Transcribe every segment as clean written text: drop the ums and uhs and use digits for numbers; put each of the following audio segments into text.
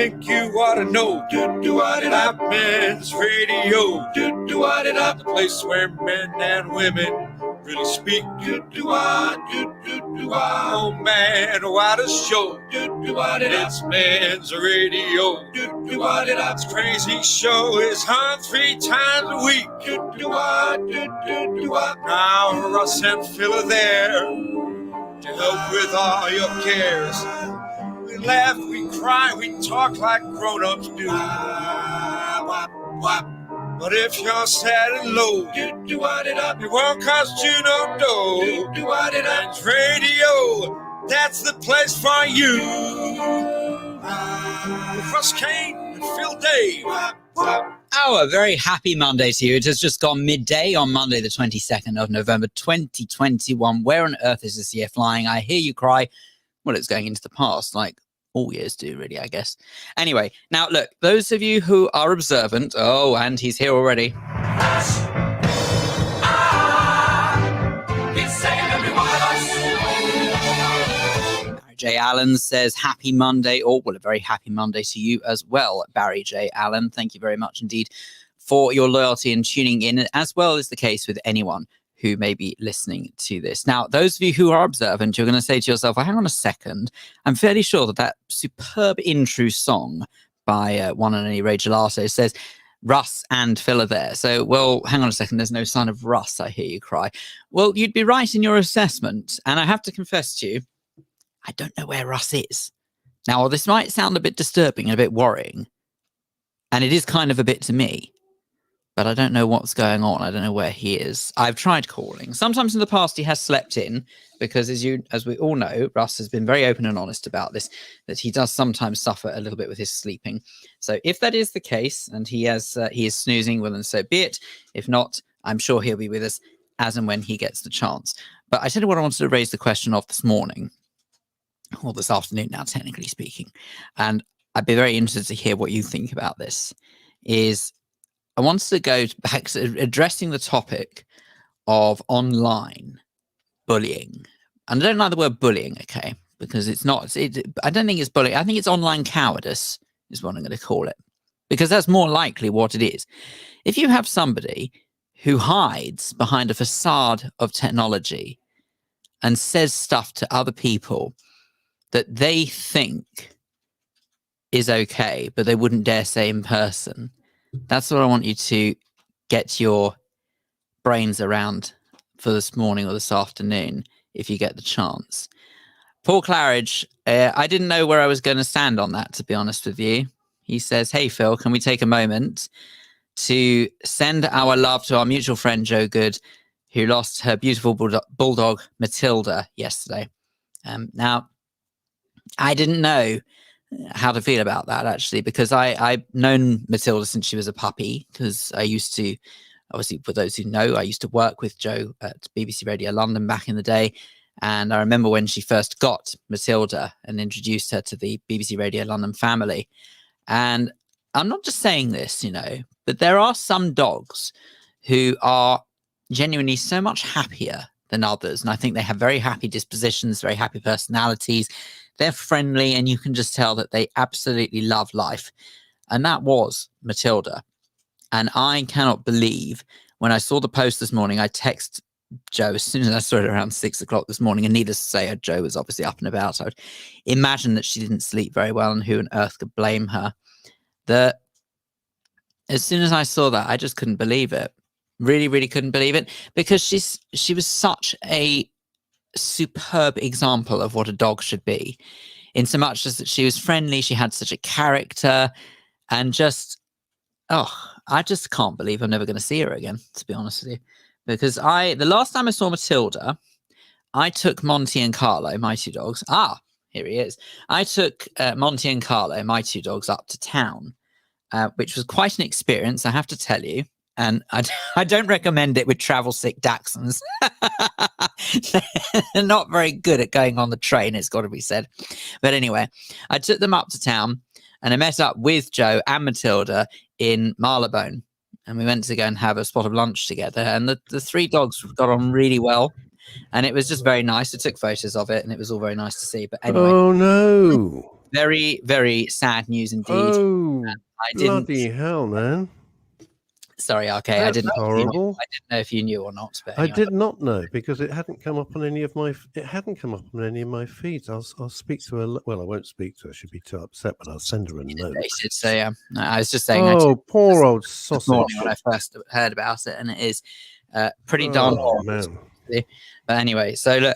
think you ought to know. Men's radio. The place where men and women really speak. Oh man, what a show. It's men's radio. This crazy show is on 3 times a week. Now Russ and Phil are there to help with all your cares. We laugh, we cry, we talk like grown-ups do. But if you're sad and low, it won't cost you no dough. Men's radio, that's the place for you. With Russ Kane and Phil Dave. Oh, a very happy Monday to you. It has just gone midday on Monday, the 22nd of November, 2021. Where on earth is this year flying? I hear you cry. Well, it's going into the past, like all years do, really, I guess. Anyway, now, look, those of you who are observant, oh, and he's here already. J. Allen says, happy Monday. Oh, well, a very happy Monday to you as well, Barry J. Allen. Thank you very much indeed for your loyalty and tuning in, as well as the case with anyone who may be listening to this. Now, those of you who are observant, you're going to say to yourself, well, hang on a second. I'm fairly sure that superb intro song by one and only Ray Gelato says, Russ and Phil are there. So, well, hang on a second. There's no sign of Russ, I hear you cry. Well, you'd be right in your assessment. And I have to confess to you, I don't know where Russ is. Now, this might sound a bit disturbing and a bit worrying, and it is kind of a bit to me, but I don't know what's going on. I don't know where he is. I've tried calling. Sometimes in the past he has slept in because, as we all know, Russ has been very open and honest about this, that he does sometimes suffer a little bit with his sleeping. So if that is the case and he is snoozing, well, then so be it. If not, I'm sure he'll be with us as and when he gets the chance. But I tell you what I wanted to raise the question of this morning. Or this afternoon now, technically speaking. And I'd be very interested to hear what you think about this. Is I wanted to go back to addressing the topic of online bullying. And I don't like the word bullying, okay? Because it's not, I don't think it's bullying. I think it's online cowardice is what I'm going to call it. Because that's more likely what it is. If you have somebody who hides behind a facade of technology and says stuff to other people that they think is okay, but they wouldn't dare say in person. That's what I want you to get your brains around for this morning or this afternoon, if you get the chance. Paul Claridge, I didn't know where I was going to stand on that, to be honest with you. He says, hey, Phil, can we take a moment to send our love to our mutual friend, Jo Good, who lost her beautiful bulldog, Matilda, yesterday. Now, I didn't know how to feel about that, actually, because I've known Matilda since she was a puppy, because I used to, obviously, for those who know, I used to work with Jo at BBC Radio London back in the day. And I remember when she first got Matilda and introduced her to the BBC Radio London family. And I'm not just saying this, but there are some dogs who are genuinely so much happier than others. And I think they have very happy dispositions, very happy personalities. They're friendly, and you can just tell that they absolutely love life. And that was Matilda. And I cannot believe when I saw the post this morning, I texted Jo as soon as I saw it around 6 o'clock this morning. And needless to say, Jo was obviously up and about. I would imagine that she didn't sleep very well, and who on earth could blame her? That as soon as I saw that, I just couldn't believe it. Really, really couldn't believe it, because she was such a superb example of what a dog should be, in so much as that she was friendly, she had such a character, and just, I just can't believe I'm never going to see her again, to be honest with you. Because the last time I saw Matilda, I took Monty and Carlo, my two dogs. Here he is. I took Monty and Carlo, my two dogs, up to town, which was quite an experience, I have to tell you. And I don't recommend it with travel sick Dachshunds. They're not very good at going on the train, it's got to be said. But anyway, I took them up to town, and I met up with Jo and Matilda in Marylebone. And we went to go and have a spot of lunch together. And the three dogs got on really well. And it was just very nice. I took photos of it, and it was all very nice to see. But anyway. Oh, no. very, very sad news indeed. Oh, I didn't. bloody hell, man! Sorry, RK. I didn't. Horrible. I didn't know if you knew or not. But I anyway. did not know because it hadn't come up on any of my. It hadn't come up on any of my feeds. I'll speak to her. Well, I won't speak to her. She'd be too upset, but I'll send her a note. So yeah, I was just saying. Oh, poor old this sausage. morning when I first heard about it, and it is pretty darn horrible. Man. But anyway, so look,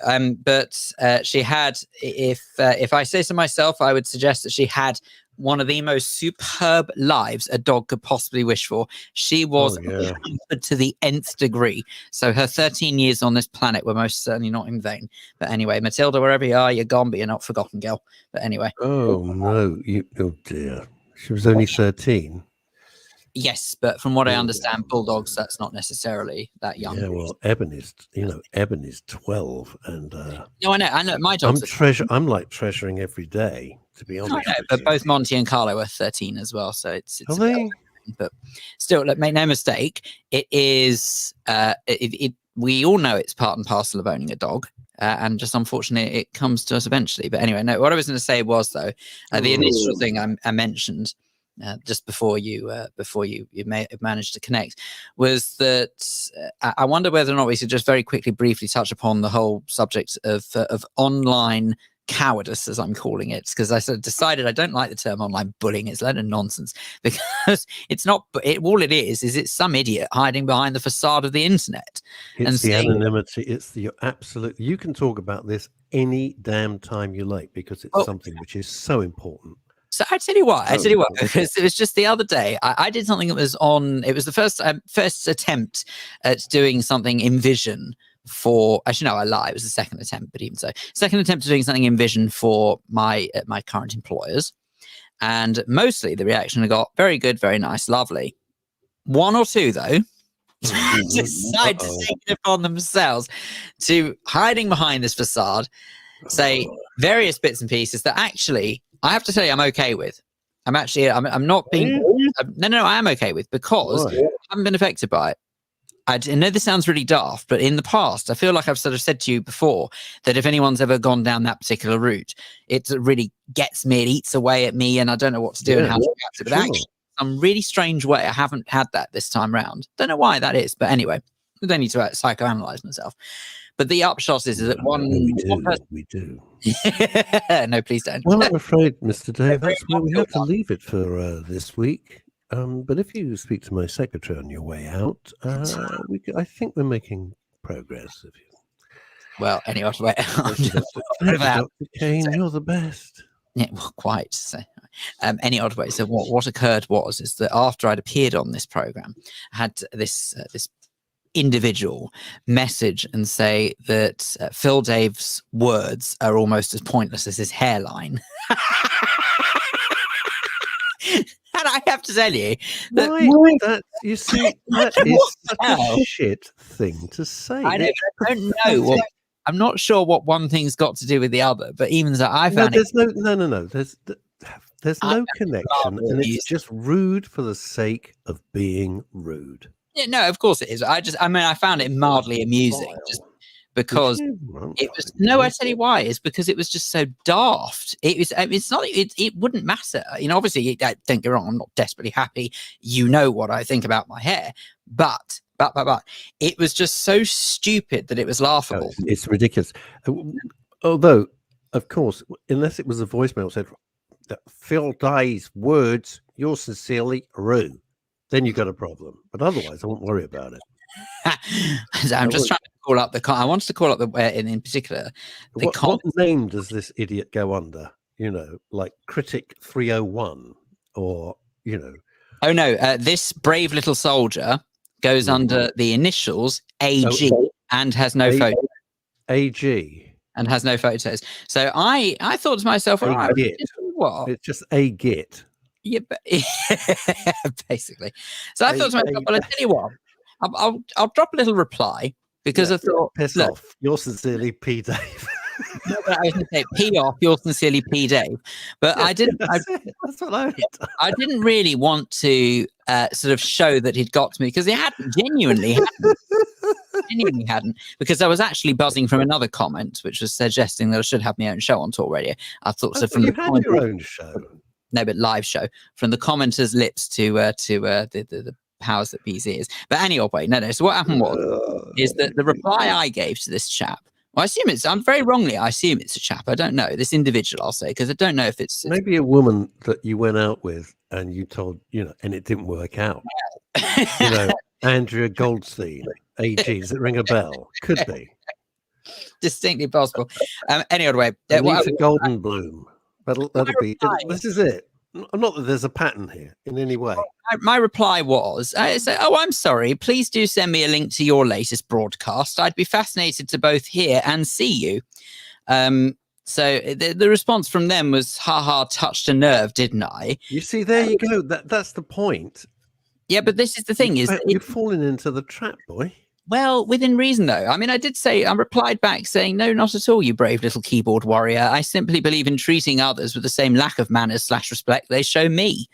she had. If I say so myself, I would suggest that she had one of the most superb lives a dog could possibly wish for. She was pampered to the nth degree. So her 13 years on this planet were most certainly not in vain. But anyway, Matilda, wherever you are, you're gone, but you're not forgotten, girl. But anyway. Oh no! Oh dear. She was only 13. Yes, but from what I understand, bulldogs, that's not necessarily that young. Yeah, well, Eben is 12, and no, I know. My dogs. I'm like treasuring every day, to be honest. But both Monty and Carlo are 13 as well, so it's are they? But still, look, make no mistake, it is. We all know it's part and parcel of owning a dog. And just unfortunately, it comes to us eventually. But anyway, no. What I was going to say was though, the initial thing I mentioned just before you may have managed to connect was that I wonder whether or not we should just very quickly, briefly touch upon the whole subject of online cowardice, as I'm calling it, because I sort of decided I don't like the term online bullying. It's a load of nonsense because it's not. All it is it's some idiot hiding behind the facade of the internet. It's the anonymity. It's the absolute. You can talk about this any damn time you like because it's something which is so important. So I tell you what, because it was just the other day, I did something that was it was the first attempt at doing something in Vision for, actually no, I lie, it was the second attempt, but even so, second attempt at doing something in Vision for my current employers. And mostly the reaction I got, very good, very nice, lovely. One or two though, decide to take it upon themselves to hiding behind this facade, say various bits and pieces that actually, I have to tell you, I'm okay with. I'm not being. No, I am okay with because I haven't been affected by it. I know this sounds really daft, but in the past, I feel like I've sort of said to you before that if anyone's ever gone down that particular route, it really gets me, it eats away at me, and I don't know what to do and how to react to it. But actually, some really strange way, I haven't had that this time round. Don't know why that is, but anyway, I don't need to psychoanalyze myself. But the upshot is that we do. No, please don't. Well, I'm afraid, Mr. Dave, that's where we have to leave it for this week. But if you speak to my secretary on your way out, I think we're making progress. Well, anyway, Dr. Kane, you're the best. Yeah, well, quite. So, any odd way. So what occurred is that after I'd appeared on this program, I had this individual message and say that Phil Dave's words are almost as pointless as his hairline. And I have to tell you that you see, that is such a shit thing to say. I don't know. I'm not sure what one thing's got to do with the other, but even so, I found there's no. There's no connection, and it's just rude for the sake of being rude. Yeah, no, of course it is. I found it mildly amusing just because it was. No, I tell you why. It's because it was just so daft. It wouldn't matter. You know, obviously, don't get me wrong. I'm not desperately happy. You know what I think about my hair, but it was just so stupid that it was laughable. It's ridiculous. Although, of course, unless it was a voicemail that said that Phil Dave's words, you're sincerely rude. Then you've got a problem. But otherwise, I won't worry about it. I'm just trying to call up I wanted to call up in particular. What name does this idiot go under? You know, like Critic 301 or, you know. Oh, no. This brave little soldier goes under the initials AG and has no photo. AG. And has no photos. So I thought to myself, what? It's just a git. Yeah, but basically. So I thought to myself, well, I tell you what, I'll drop a little reply because I thought, piss off. You're sincerely P. Dave. No, but I was going to say, P off. You're sincerely P. Dave. But I didn't. That's what I didn't really want to sort of show that he'd got to me because he hadn't genuinely. genuinely hadn't, because I was actually buzzing from another comment, which was suggesting that I should have my own show on Talk Radio. I thought so from you the had your own show. No, but live show from the commenters' lips to the powers that be's ears. But anyway, no. So what happened is that the reply I gave to this chap. Well, I'm very wrongly. I assume it's a chap. I don't know this individual. I'll say because I don't know if it's maybe a woman that you went out with and you told and it didn't work out. Andrea Goldstein, AG. Does it ring a bell? Could be distinctly possible. Anyway, Anita Golden Bloom. That'll be. This is it. Not that there's a pattern here in any way. My reply was, I said, I'm sorry. Please do send me a link to your latest broadcast. I'd be fascinated to both hear and see you. So the response from them was, ha, touched a nerve, didn't I? You see, there you go. That's the point. Yeah, but this is the thing. You've fallen into the trap, boy. Well, within reason, though. I mean, I replied back saying, no, not at all, you brave little keyboard warrior. I simply believe in treating others with the same lack of manners / respect they show me.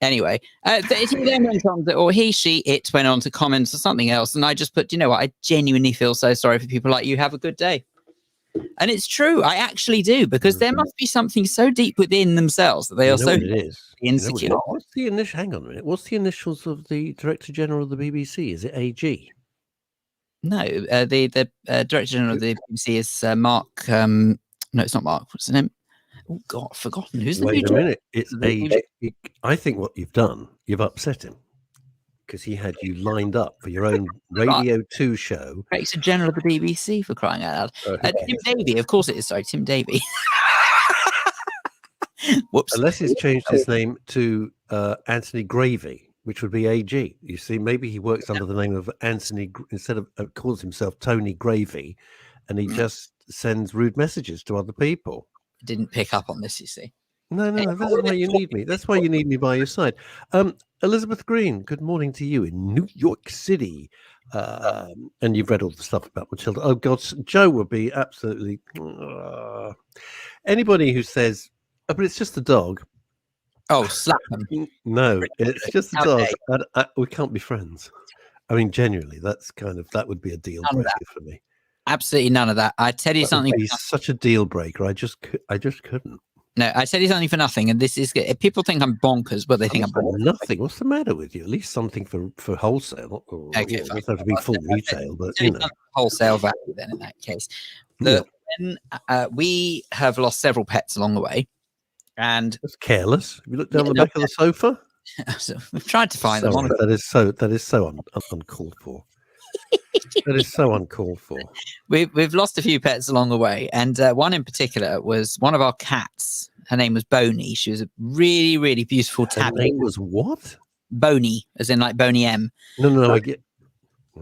Anyway, he then went on, or he, she, it went on to comment or something else. And I just put, you know what? I genuinely feel so sorry for people like you. Have a good day. And it's true. I actually do, because there must be something so deep within themselves that they are so insecure. What's the initial? Hang on a minute. What's the initials of the Director General of the BBC? Is it AG? No, the Director General of the BBC is Mark. No, it's not Mark. What's his name? Oh God, I've forgotten. Who's the new Wait a minute. It's AG. I think what you've done, you've upset him, because he had you lined up for your own Radio 2 show. Director General of the BBC, for crying out loud. Tim Davie, of course it is. Sorry, Tim Davie. Whoops. Unless he's changed his name to Anthony Gravy, which would be AG. You see, maybe he works under the name of Anthony instead of calls himself Tony Gravy, and he just sends rude messages to other people. Didn't pick up on this, you see. No, that's why you need me. That's why you need me by your side. Elizabeth Green, good morning to you in New York City. And you've read all the stuff about Matilda. Oh, God, Joe would be absolutely... anybody who says, oh, but it's just a dog. Oh, slap him. No, it's just a dog. We can't be friends. I mean, genuinely, that would be a deal breaker for me. Absolutely none of that. I tell you something. It's such a deal breaker. I just couldn't. No, I tell you something for nothing, and this is good. If people think I'm bonkers, but they think I'm bonkers. Nothing. What's the matter with you? At least something for wholesale. Okay, it doesn't have to be full retail, but wholesale value. Then, in that case, when we have lost several pets along the way, and that's careless. Have you looked down the back of the sofa? So we've tried to find them. That is so uncalled for. That is so uncalled for. We've lost a few pets along the way, and one in particular was one of our cats. Her name was Boney. She was a really, really beautiful tabby. Her name was what? Boney, as in like Boney M. No, I get.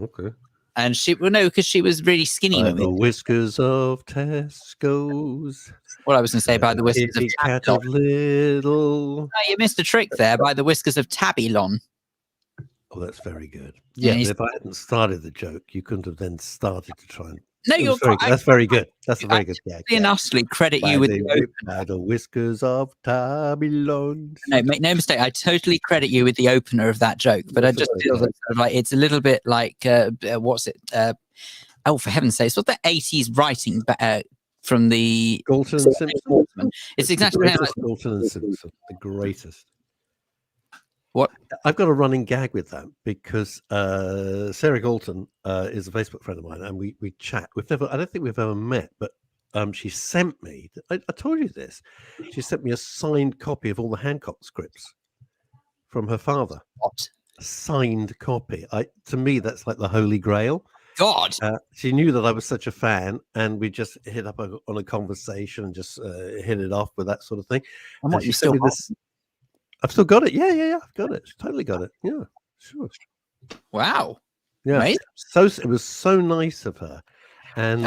Okay. And because she was really skinny. The whiskers of Tesco's. What I was going to say, by the whiskers of cat of little. No, you missed a trick there. By the whiskers of Tabylon. Oh, that's very good. Yeah, but if I hadn't started the joke, you couldn't have then started to try and. No, that's very good. That's a very good gag. Honestly, credit you with the whiskers of Tabylon. No, make no mistake. I totally credit you with the opener of that joke, but I just feel that sort of like it's a little bit like what's it? Oh, for heaven's sake! It's what the 80s writing from the Galton and Simpson. It's exactly like Galton and Simpson, the greatest. What? I've got a running gag with that because Sarah Galton is a Facebook friend of mine, and we chat. I don't think we've ever met, but she sent me. I told you this. She sent me a signed copy of all the Hancock scripts from her father. What? A signed copy. To me, that's like the Holy Grail. God. She knew that I was such a fan, and we just hit up on a conversation and just hit it off with that sort of thing. And what, you still got this? I've still got it. Yeah. I've got it. Totally got it. Yeah, sure. Wow. Yeah. Right? So it was so nice of her. And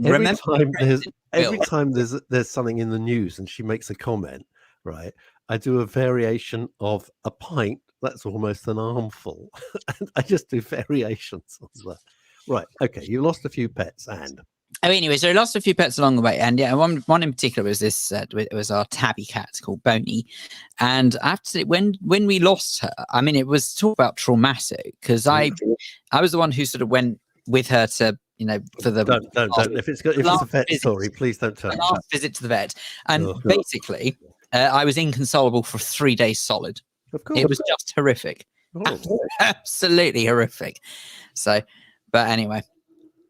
every time there's something in the news and she makes a comment, right? I do a variation of a pint. That's almost an armful. And I just do variations of that. Right. Okay. You lost a few pets, and Oh, anyway, so we lost a few pets along the way, and yeah, one in particular was this. It was our tabby cat called Boney, and I have to say, when we lost her, I mean, it was talk about traumatic because I was the one who sort of went with her to for the don't. If it's a vet story, please don't tell me. Last visit to the vet, and Oh. basically, I was inconsolable for 3 days solid. Of course, It was just horrific, absolutely horrific. So, but anyway.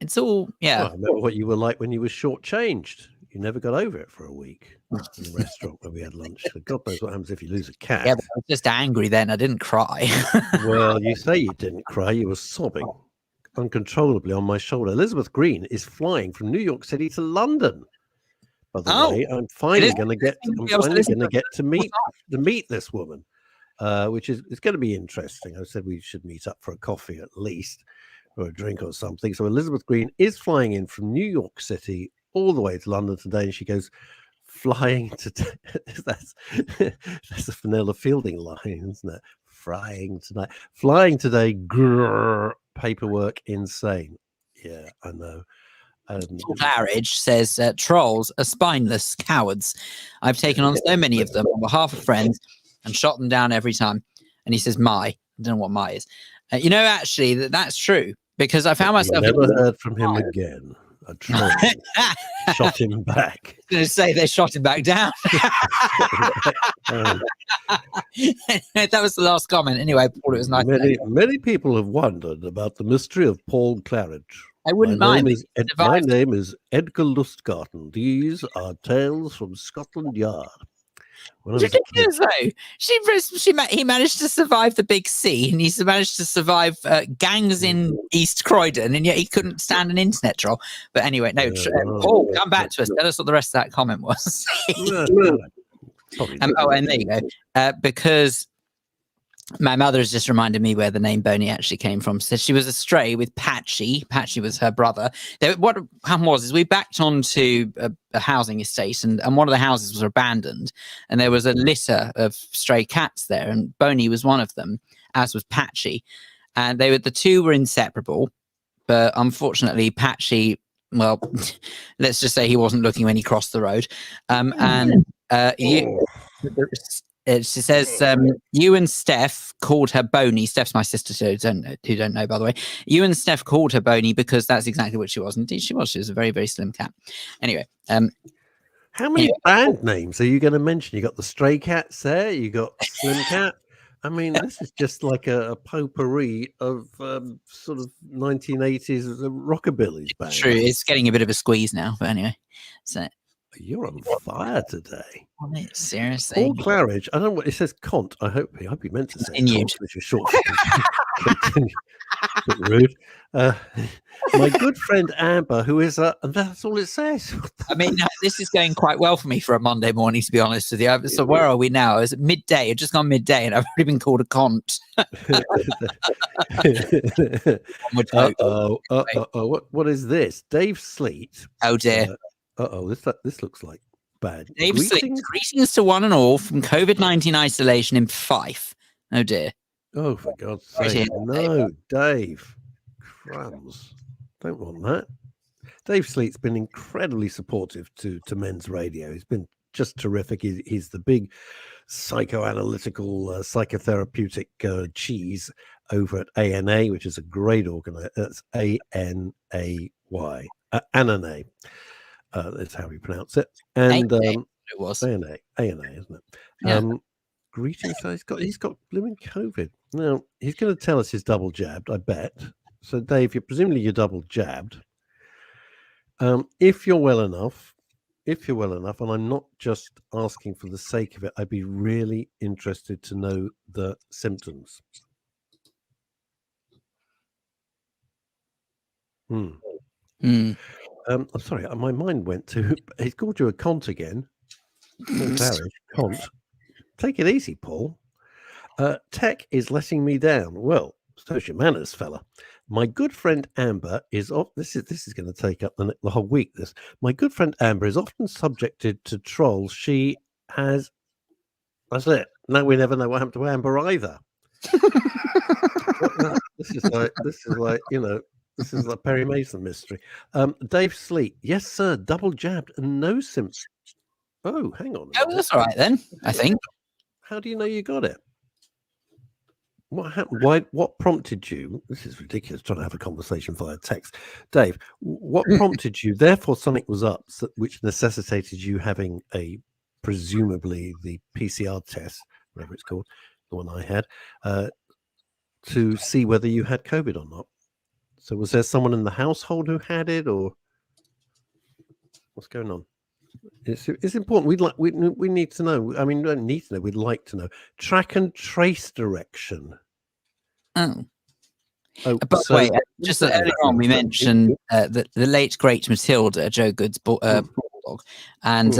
It's all, yeah. Well, I remember what you were like when you were shortchanged. You never got over it for a week in the restaurant where we had lunch. So God knows what happens if you lose a cat. Yeah, but I was just angry then. I didn't cry. Well, you say you didn't cry. You were sobbing uncontrollably on my shoulder. Elizabeth Green is flying from New York City to London. By the way, I'm finally going to get to meet this woman, which is going to be interesting. I said we should meet up for a coffee at least, or a drink or something. So Elizabeth Green is flying in from New York City all the way to London today, and she goes flying to that's a Vanilla Fielding line, isn't it? Flying today, paperwork insane. Yeah, I know. Claridge says trolls are spineless cowards. I've taken on so many of them on behalf of friends and shot them down every time. And he says I don't know what my is. Actually that's true. Because I found myself. Never heard from him again. A troll shot him back. I was going to say they shot him back down. That was the last comment. Anyway, Paul, it was nice. Many people have wondered about the mystery of Paul Claridge. I wouldn't mind. My name is Edgar Lustgarten. These are tales from Scotland Yard. Ridiculous though. He managed to survive the big sea, and he's managed to survive gangs in East Croydon, and yet he couldn't stand an internet troll. But anyway, Paul, come back to us. Tell us what the rest of that comment was. And there you go. Because my mother has just reminded me where the name Boney actually came from. So she was a stray with Patchy. Patchy was her brother. What happened was we backed onto a housing estate, and one of the houses was abandoned, and there was a litter of stray cats there, and Boney was one of them, as was Patchy. And the two were inseparable, but unfortunately Patchy, well, let's just say he wasn't looking when he crossed the road. She says, you and Steph called her Boney. Steph's my sister, who don't know, by the way. You and Steph called her Boney because that's exactly what she was. Indeed, she was. She was a very, very slim cat. Anyway. How many band names are you going to mention? You got the Stray Cats there. You got Slim Cat. I mean, this is just like a potpourri of sort of 1980s rockabilly band. True. It's getting a bit of a squeeze now. But anyway. So. You're on fire today. Seriously. Paul Claridge. I don't know what it says. Cont. I hope he meant to say Continued. Which is short. Bit rude. My good friend Amber, who is and that's all it says. I mean, this is going quite well for me for a Monday morning, to be honest with you. So where are we now? Is it midday? It's just gone midday, and I've already been called a cont. What is this? Dave Sleet. Oh dear. This looks like bad. Dave Sleet. Greetings to one and all from COVID-19 isolation in Fife. Oh dear. Oh, for God's sake. No, Dave. Crumbs. Don't want that. Dave Sleet's been incredibly supportive to men's radio. He's been just terrific. He's the big psychoanalytical, psychotherapeutic cheese over at ANA, which is a great organization. That's ANAY. ANA. That's how we pronounce it. And it was ANA, isn't it? Yeah. Greetings. He's got blooming COVID. Now he's going to tell us he's double jabbed, I bet. So Dave, you're double jabbed. If you're well enough, and I'm not just asking for the sake of it, I'd be really interested to know the symptoms. I'm sorry, my mind went to. He's called you a cont again. Cont. Take it easy, Paul. Tech is letting me down. Well, so's your manners, fella. My good friend Amber is off. This is going to take up the whole week. My good friend Amber is often subjected to trolls. She has. That's it. No, we never know what happened to Amber either. This is like This is the Perry Mason mystery. Dave Sleet, yes, sir, double jabbed and no symptoms. Oh, hang on. Oh, that's all right then, I think. How do you know you got it? What happened? Why? What prompted you? This is ridiculous. Trying to have a conversation via text, Dave. What prompted you? Therefore, something was up, which necessitated you having presumably the PCR test, whatever it's called, the one I had, to see whether you had COVID or not. So, was there someone in the household who had it, or what's going on? It's important. We need to know. I mean, we don't need to know. We'd like to know. Track and trace direction. Oh, Oh, by the way, just earlier on, we mentioned the late great Matilda, Joe Good's bulldog, and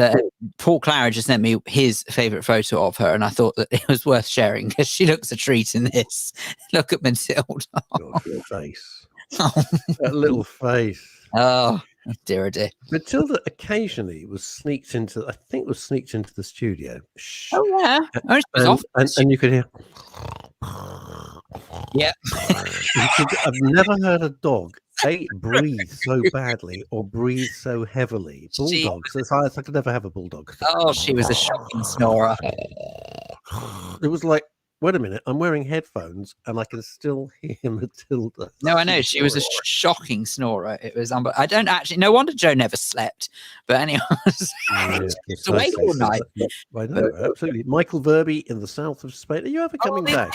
Paul Clara just sent me his favourite photo of her, and I thought that it was worth sharing because she looks a treat in this. Look at Matilda. God, your face. That little face. Oh, dear, oh dear. Matilda occasionally was sneaked into the studio. Oh yeah, and you could hear. Yeah. I've never heard a dog breathe so badly or breathe so heavily. Bulldogs. I could never have a bulldog. Oh, she was a shocking snorer. It was like, wait a minute, I'm wearing headphones and I can still hear Matilda. No, I know. She was a shocking snorer. It was I don't actually, no wonder Joe never slept. But anyway, it's awake all night. I know, absolutely. Michael Verby in the south of Spain. Are you ever coming back?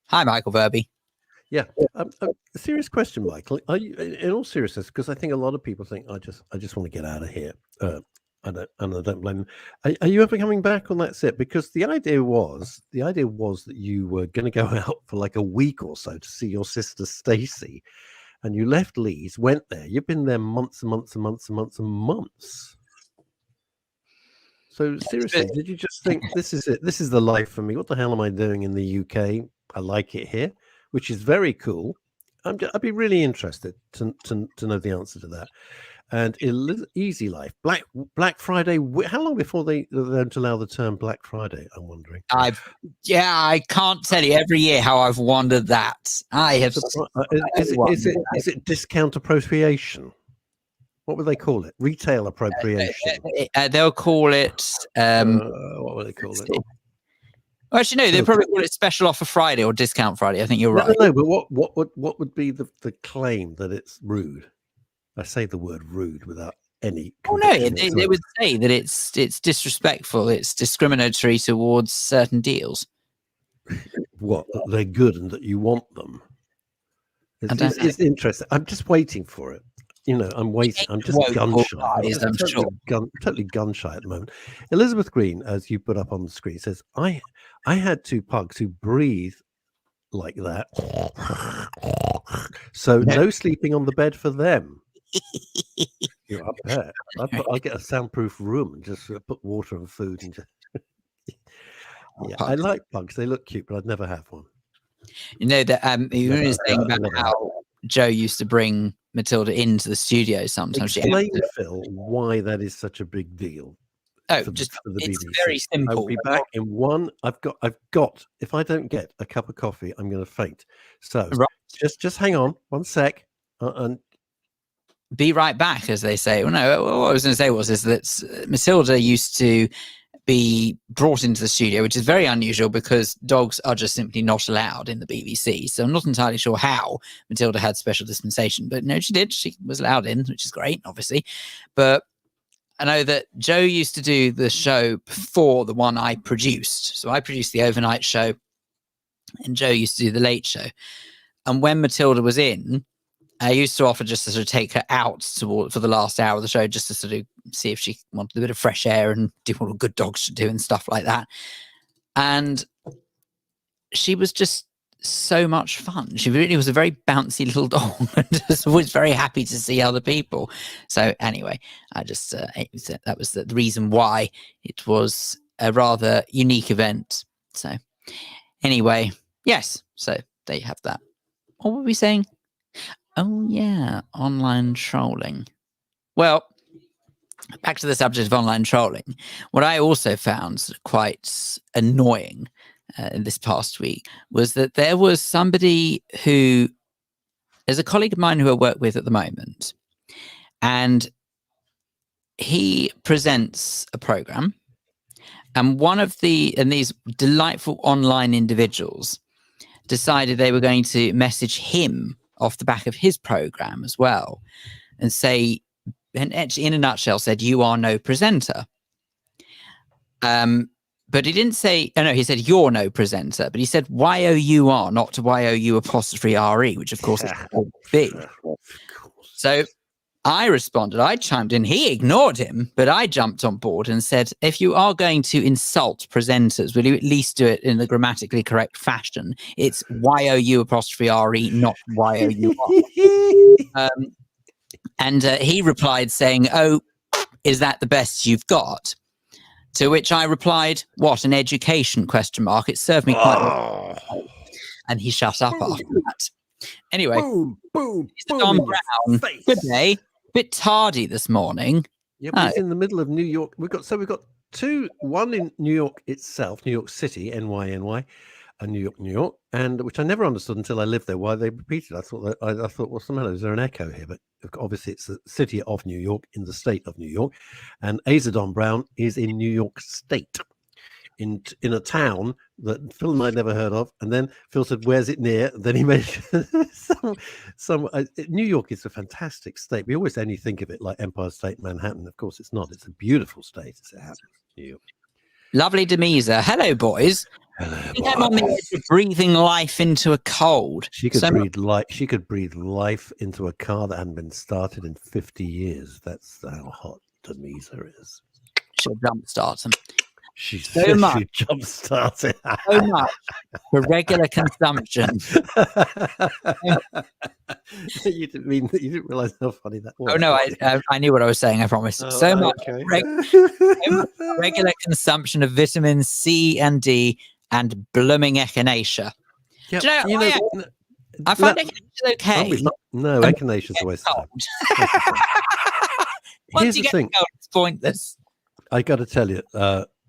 Hi, Michael Verby. Yeah. A serious question, Michael. Are you, in all seriousness, because I think a lot of people think I just want to get out of here. I don't blame them. Are you ever coming back on that set? Because the idea was that you were going to go out for like a week or so to see your sister Stacey, and you left Leeds, went there. You've been there months and months and months and months and months. So seriously, did you just think this is it? This is the life for me. What the hell am I doing in the UK? I like it here, which is very cool. I'd be really interested to know the answer to that. And easy life, Black Friday. How long before they don't allow the term Black Friday? I'm wondering. I can't tell you every year how I've wondered that. I have. Is it discount appropriation? What would they call it? Retail appropriation. They'll call it. What would they call it? Well, actually, no. They probably call it Special Offer Friday or Discount Friday. I think you're right. No, but what would be the claim that it's rude? I say the word rude without any. Oh no, they would say that it's disrespectful. It's discriminatory towards certain deals. What? That they're good and that you want them. It's interesting. I'm just waiting for it. You know, I'm waiting. I'm just gun shy. Totally gun shy at the moment. Elizabeth Green, as you put up on the screen, says, I had two pugs who breathe like that. So no sleeping on the bed for them. I bet. I'll get a soundproof room and just put water and food and just. Yeah, I like pugs. They look cute, but I'd never have one. You know that you were saying about how Joe used to bring Matilda into the studio sometimes. Explain, Phil, why that is such a big deal. For the it's BBC. Very simple. I'll be back in one. I've got. If I don't get a cup of coffee, I'm going to faint. So just hang on one sec, and be right back, as they say. Well, no, what I was going to say is that Matilda used to be brought into the studio, which is very unusual because dogs are just simply not allowed in the BBC. So I'm not entirely sure how Matilda had special dispensation, but no, she did. She was allowed in, which is great, obviously. But I know that Joe used to do the show before the one I produced. So I produced the overnight show and Joe used to do the late show. And when Matilda was in, I used to offer just to sort of take her out for the last hour of the show, just to sort of see if she wanted a bit of fresh air and do what all good dogs should do and stuff like that. And she was just so much fun. She really was a very bouncy little dog and was always very happy to see other people. So anyway, I just that was the reason why it was a rather unique event. So anyway, yes. So there you have that. What were we saying? Oh, yeah. Online trolling. Well, back to the subject of online trolling, what I also found quite annoying in this past week was that there was somebody who, there's a colleague of mine who I work with at the moment, and he presents a program, and these delightful online individuals decided they were going to message him off the back of his program as well, and say, and actually in a nutshell said, "You are no presenter." But he didn't say, oh no, he said, "You're no presenter," but he said YOUR, not YOU''RE, which of course is big. So I responded, I chimed in, he ignored him, but I jumped on board and said, if you are going to insult presenters, will you at least do it in the grammatically correct fashion? It's YOU''RE, not YOUR. And he replied saying, "Oh, is that the best you've got?" To which I replied, "What, an education ? It served me quite well." And he shut up after that. Anyway, boom, Mr. Don Brown, good day. Bit tardy this morning. Yeah, but it's in the middle of New York. We've got two, one in New York itself, New York City, NYNY, and New York, and which I never understood until I lived there. Why they repeated? I thought, what's the matter? Is there an echo here? But obviously, it's the city of New York in the state of New York, and Don Brown is in New York State, in a town that Phil and I never heard of. And then Phil said, "Where's it near?" Then he mentioned some. New York is a fantastic state. We always only think of it like Empire State, Manhattan. Of course, it's not. It's a beautiful state. As it happens, New York. Lovely Demisa. Hello, boys. Hello, I think I'm on the edge of breathing life into a cold. She could breathe life into a car that hadn't been started in 50 years. That's how hot Demisa is. She'll jumpstart them. She jumpstart it. So much for regular consumption. You didn't realize how funny that was. Oh no, I knew what I was saying. I promise. So much regular consumption of vitamins C and D and blooming echinacea. Yep. Do you know, I find echinacea okay. No, echinacea is always cold. Here's Once you the get thing. cold, it's pointless. I got to tell you,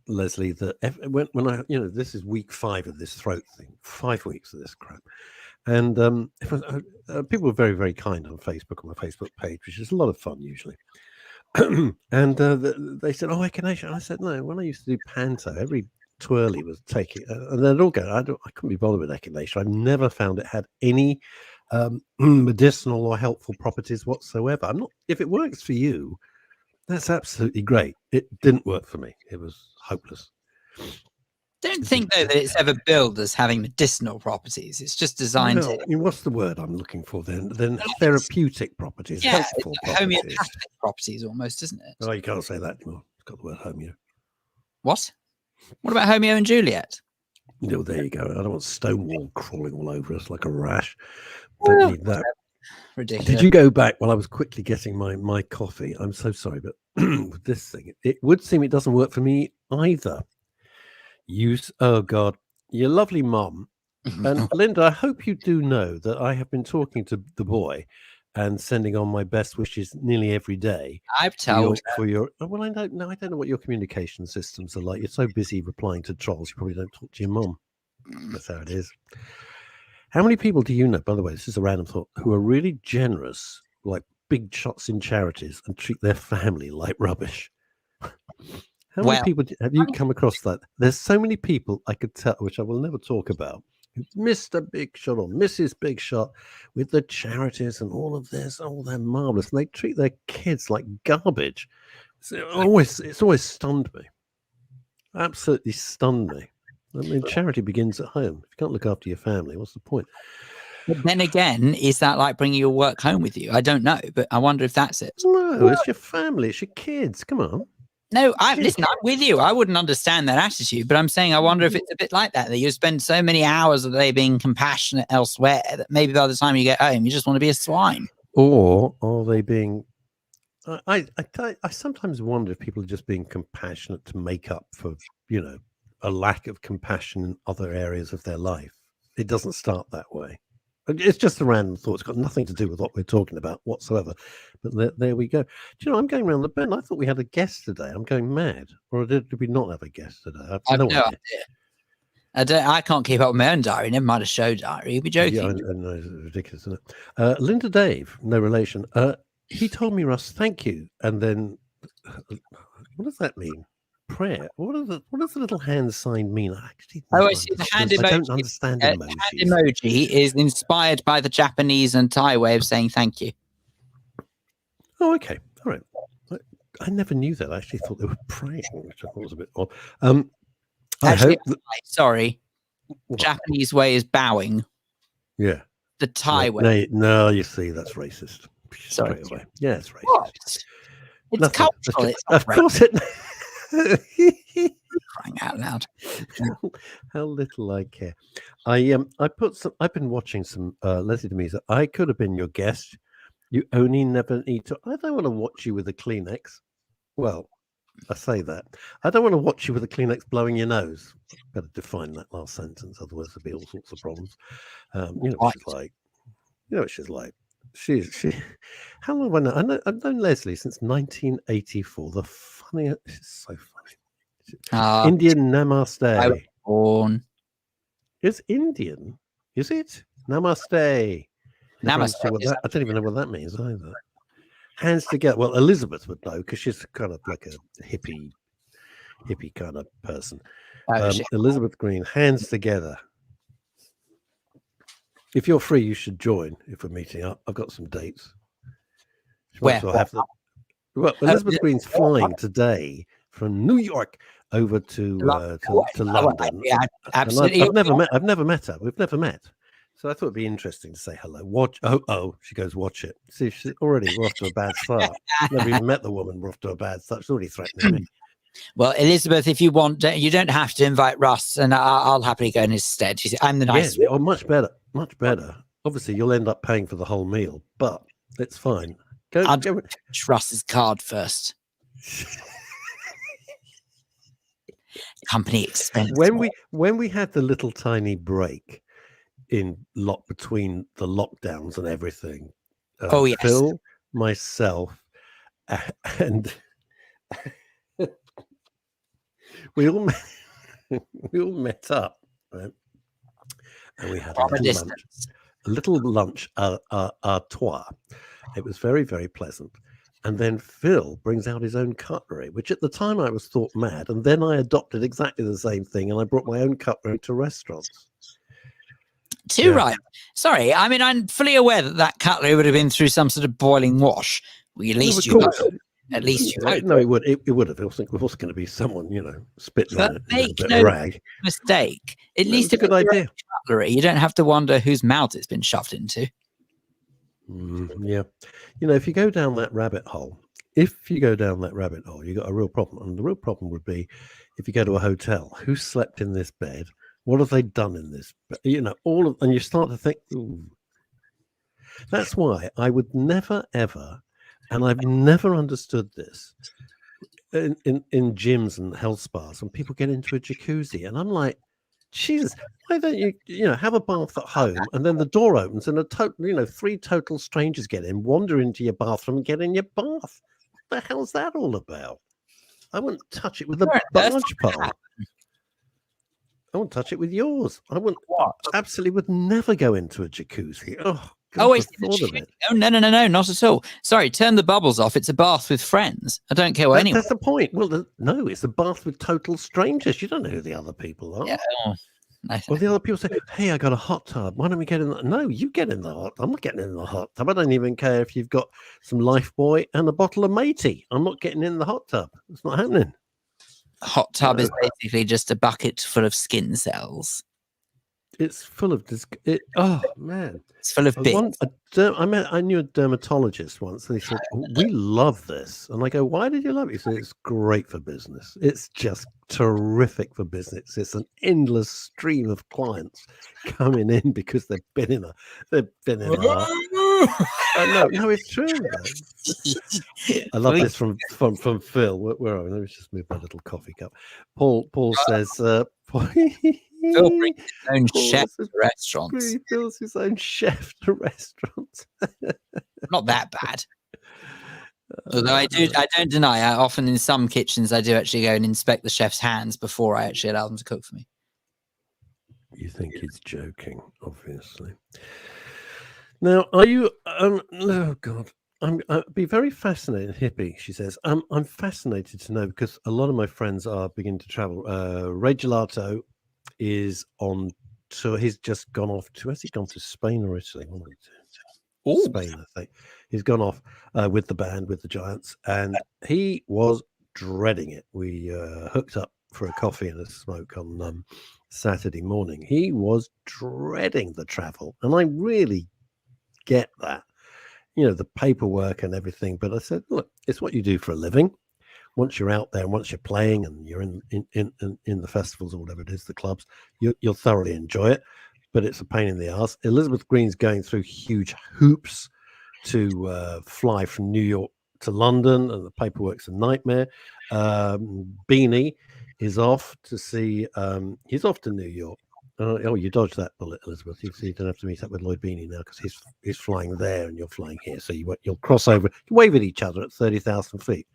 Leslie, that when I, this is week 5 of this throat thing, 5 weeks of this crap. And people were very, very kind on Facebook, on my Facebook page, which is a lot of fun usually. And they said, "Oh, echinacea." And I said, "No, when I used to do panto, every twirly was taking, and they'd all go, I couldn't be bothered with echinacea. I've never found it had any medicinal or helpful properties whatsoever. If it works for you, that's absolutely great. It didn't work for me. It was hopeless." Don't think though that it's ever billed as having medicinal properties. It's just designed to. What's the word I'm looking for then? Then therapeutic properties, yeah, helpful properties. Homeopathic properties almost, isn't it? Oh, you can't say that anymore. It's got the word homeo. What? What about Romeo and Juliet? There you go. I don't want Stonewall crawling all over us like a rash. Don't need that. Ridiculous. Did you go back while I was quickly getting my coffee? I'm so sorry, but with this thing, it would seem it doesn't work for me either. Oh God, your lovely mom. And Linda, I hope you do know that I have been talking to the boy and sending on my best wishes nearly every day. I've told for your well, I don't know what your communication systems are like. You're so busy replying to trolls, you probably don't talk to your mom. That's how it is. How many people do you know, by the way, this is a random thought, who are really generous, like big shots in charities, and treat their family like rubbish? How many people have you come across that? There's so many people I could tell, which I will never talk about. Mr. Big Shot or Mrs. Big Shot with the charities and all of this. Oh, they're marvelous. And they treat their kids like garbage. It's always stunned me. Absolutely stunned me. I mean, charity begins at home. If you can't look after your family, what's the point? But then again, is that like bringing your work home with you? I don't know, but I wonder if that's it. No, it's your family. It's your kids. Come on. No, listen, I'm with you. I wouldn't understand that attitude, but I'm saying I wonder if it's a bit like that you spend so many hours of the day being compassionate elsewhere that maybe by the time you get home, you just want to be a swine. Or are they being... I sometimes wonder if people are just being compassionate to make up for, a lack of compassion in other areas of their life. It doesn't start that way. It's just a random thought. It's got nothing to do with what we're talking about whatsoever. But there we go. Do you know, I'm going around the bend. I thought we had a guest today. I'm going mad. Or did we not have a guest today? I have no idea. I can't keep up with my own diary. Never mind a show diary. You'd be joking. Yeah, I know, it's ridiculous, isn't it? Linda Dave, no relation. He told me, Russ, thank you. And then, what does that mean? Prayer. What does the little hand sign mean? I see the hand emoji. I don't understand emojis. The hand emoji is inspired by the Japanese and Thai way of saying thank you. Oh, okay. All right. I never knew that. I actually thought they were praying, which I thought was a bit odd. Sorry. What? Japanese way is bowing. Yeah. The Thai way. No, you see, that's racist. Sorry. Yeah, it's racist. What? It's cultural. Of course it. Crying out loud. How little I care. I've been watching some Leslie Demise. I could have been your guest. You only never need to. I don't want to watch you with a Kleenex. Well, I say that. I don't want to watch you with a Kleenex blowing your nose. Better define that last sentence, otherwise there'll be all sorts of problems. You know what she's like. You know what she's like. She. How long have I known? I've known Leslie since 1984. The funniest. It's so funny. Indian Namaste. I was born. It's Indian, is it? Namaste. Namaste. I don't even know what that means either. Hands together. Well, Elizabeth would know because she's kind of like a hippie kind of person. Elizabeth Green, hands together. If you're free, you should join if we're meeting up. I've got some dates. Where? Well, Elizabeth Green's flying today from New York over to London. Yeah, absolutely. I've never met her. We've never met. So I thought it'd be interesting to say hello. Watch. Oh, she goes, watch it. See, we're off to a bad start. Never even met the woman. We're off to a bad start. She's already threatening me. Well, Elizabeth, if you want, you don't have to invite Russ, and I'll happily go in his stead. I'm the nice. Yeah, much better. Much better. Obviously, you'll end up paying for the whole meal, but it's fine. I'll Russ's card first. Company expense. When we had the little tiny break between the lockdowns and everything. Yes. Phil, myself, and we all met up, right? And we had a little lunch à trois. It was very, very pleasant. And then Phil brings out his own cutlery, which at the time I was thought mad. And then I adopted exactly the same thing, and I brought my own cutlery to restaurants. Right. Sorry. I mean, I'm fully aware that cutlery would have been through some sort of boiling wash. Well, at least you hope. At least you hope. No, it would. It would have. It was going to be someone, spitting on it. Make no mistake. At least if it's a good idea. Cutlery, you don't have to wonder whose mouth it's been shoved into. Yeah. If you go down that rabbit hole, you got a real problem. And the real problem would be if you go to a hotel, who slept in this bed? What have they done in this? And you start to think, ooh. That's why I would never, ever, and I've never understood this, in gyms and health spas, when people get into a jacuzzi, and I'm like, Jesus, why don't you, have a bath at home, and then the door opens and three total strangers get in, wander into your bathroom and get in your bath? What the hell's that all about? I wouldn't touch it with a barge pole. I won't touch it with yours. I wouldn't. Absolutely would never go into a jacuzzi. No, no, not at all. Sorry, turn the bubbles off. It's a bath with friends. I don't care what anyone. That's the point. Well, no, it's a bath with total strangers. You don't know who the other people are. Yeah. Well, the other people say, "Hey, I got a hot tub. Why don't we get in?" No, you get in the hot. I'm not getting in the hot tub. I don't even care if you've got some Lifebuoy and a bottle of matey. I'm not getting in the hot tub. It's not happening. Hot tub is basically just a bucket full of skin cells. It's full of oh man, it's full of bits. I knew a dermatologist once, and he said, "We love this." And I go, "Why did you love it?" He said, "It's great for business. It's just terrific for business. It's an endless stream of clients coming in because they've been in a." No, it's true. I love this from Phil. Where are we? Let me just move my little coffee cup. Paul says, Phil brings his own Paul chef is to restaurants. He fills his own chef to restaurants. Not that bad. Although I don't deny, I often in some kitchens I do actually go and inspect the chef's hands before I actually allow them to cook for me. You think he's joking, obviously. Now, are you? Oh God, I'd be very fascinated, hippie. She says, I'm fascinated to know because a lot of my friends are beginning to travel. Ray Gelato is on tour. He's just gone off to. Has he gone to Spain or Italy? Spain, I think. He's gone off with the band, with the Giants, and he was dreading it. We hooked up for a coffee and a smoke on Saturday morning. He was dreading the travel, and I really get that. You know, the paperwork and everything. But I said, look, it's what you do for a living. Once you're out there, and once you're playing, and you're in the festivals or whatever it is, the clubs, you'll thoroughly enjoy it. But it's a pain in the ass. Elizabeth Green's going through huge hoops to fly from New York to London, and the paperwork's a nightmare. Beanie is off to see. He's off to New York. Oh, you dodged that bullet, Elizabeth. You don't have to meet up with Lloyd Beanie now because he's flying there and you're flying here. So you'll cross over, you wave at each other at 30,000 feet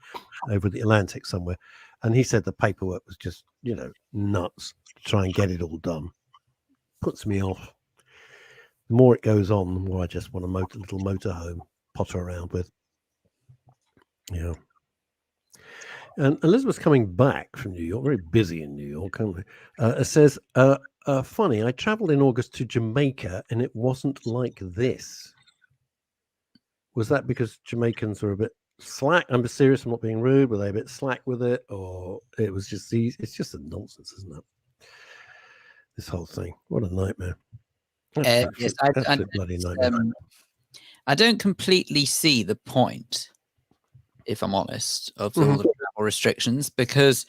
over the Atlantic somewhere. And he said the paperwork was just, nuts to try and get it all done. Puts me off. The more it goes on, the more I just want a little motorhome potter around with. Yeah. And Elizabeth's coming back from New York, very busy in New York, aren't we? It says, funny, I traveled in August to Jamaica and it wasn't like this. Was that because Jamaicans were a bit slack? I'm serious, I'm not being rude. Were they a bit slack with it? Or it was just easy? It's just a nonsense, isn't it? This whole thing. What a nightmare. Yes, bloody nightmare. I don't completely see the point, if I'm honest, of all the travel restrictions, because